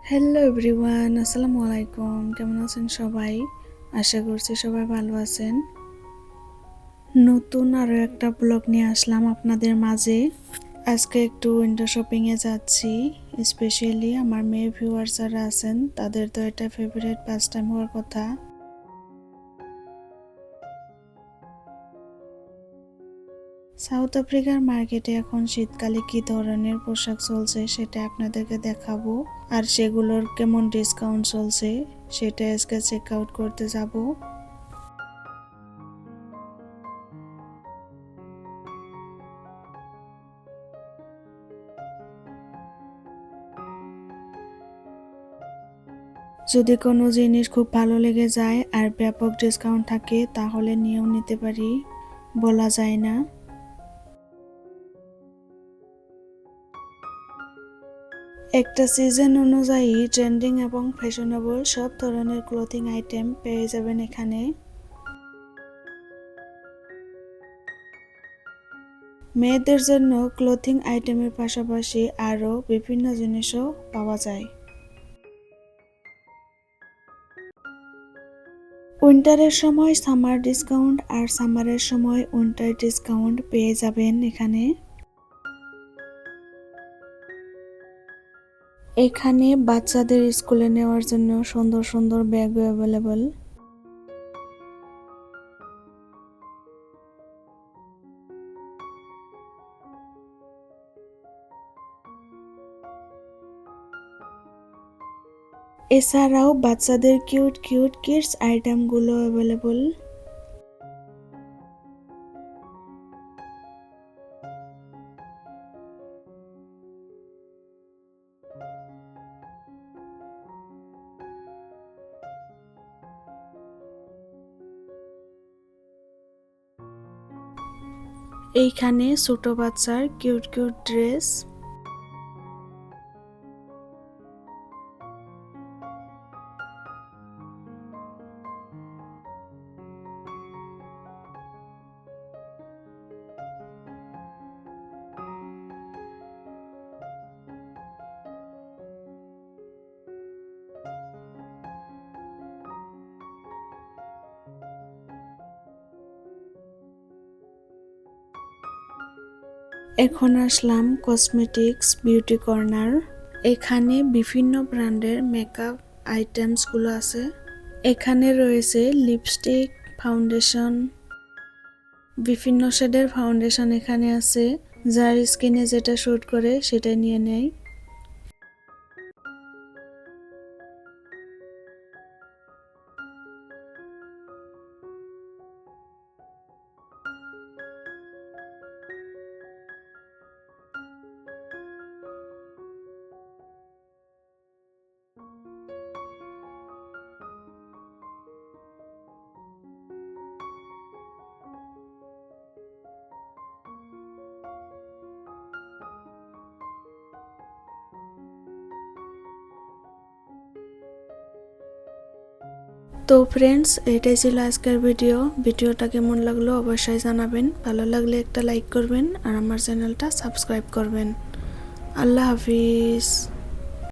Hello everyone, আসসালামু আলাইকুম। কেমন আছেন সবাই? আশা করছি সবাই ভালো আছেন। নতুন আরও একটা ব্লগ নিয়ে আসলাম আপনাদের মাঝে। আজকে একটু উইন্ডো শপিংয়ে যাচ্ছি। স্পেশালি আমার মেয়ে ভিউয়ার্স যারা আছেন তাদের তো এটা ফেভারিট পাস টাইম হওয়ার কথা। সাউথ আফ্রিকার মার্কেটে এখন শীতকালে কি ধরনের পোশাক চলছে সেটা আপনাদেরকে দেখাবো, আর সেগুলোর কেমন ডিসকাউন্ট চলছে সেটা আজকে চেক আউট করতে যাব। যদি কোনো জিনিস খুব ভালো লেগে যায় আর ব্যাপক ডিসকাউন্ট থাকে তাহলে নিয়েও নিতে পারি, বলা যায় না। একটা সিজন অনুযায়ী ট্রেন্ডিং এবং ফ্যাশনেবল সব ধরনের ক্লোথিং আইটেম পেয়ে যাবেন এখানে। মেয়েদের জন্য ক্লোথিং আইটেমের পাশাপাশি আরও বিভিন্ন জিনিসও পাওয়া যায়। উইন্টারের সময় সামার ডিসকাউন্ট আর সামারের সময় উইন্টার ডিসকাউন্ট পেয়ে যাবেন এখানে। এখানে বাচ্চাদের স্কুলে নেওয়ার জন্য সুন্দর সুন্দর ব্যাগও অ্যাভেলেবল। এছাড়াও বাচ্চাদের কিউট কিউট কিডস আইটেমগুলো অ্যাভেলেবল। এইখানে ছোট বাচ্চার কিউট কিউট ড্রেস। এখন আসলাম কসমেটিক্স বিউটি কর্নার। এখানে বিভিন্ন ব্র্যান্ডের মেকআপ আইটেমসগুলো আছে। এখানে রয়েছে লিপস্টিক, ফাউন্ডেশন, বিভিন্ন শেডের ফাউন্ডেশন এখানে আছে। যার স্কিনে যেটা স্যুট করে সেটা নিয়ে নেয়। তো ফ্রেন্ডস, এটাই ছিল আজকের ভিডিওটা কেমন লাগলো অবশ্যই জানাবেন। ভালো লাগলে একটা লাইক করবেন আর আমার চ্যানেলটা সাবস্ক্রাইব করবেন। আল্লাহ হাফিজ।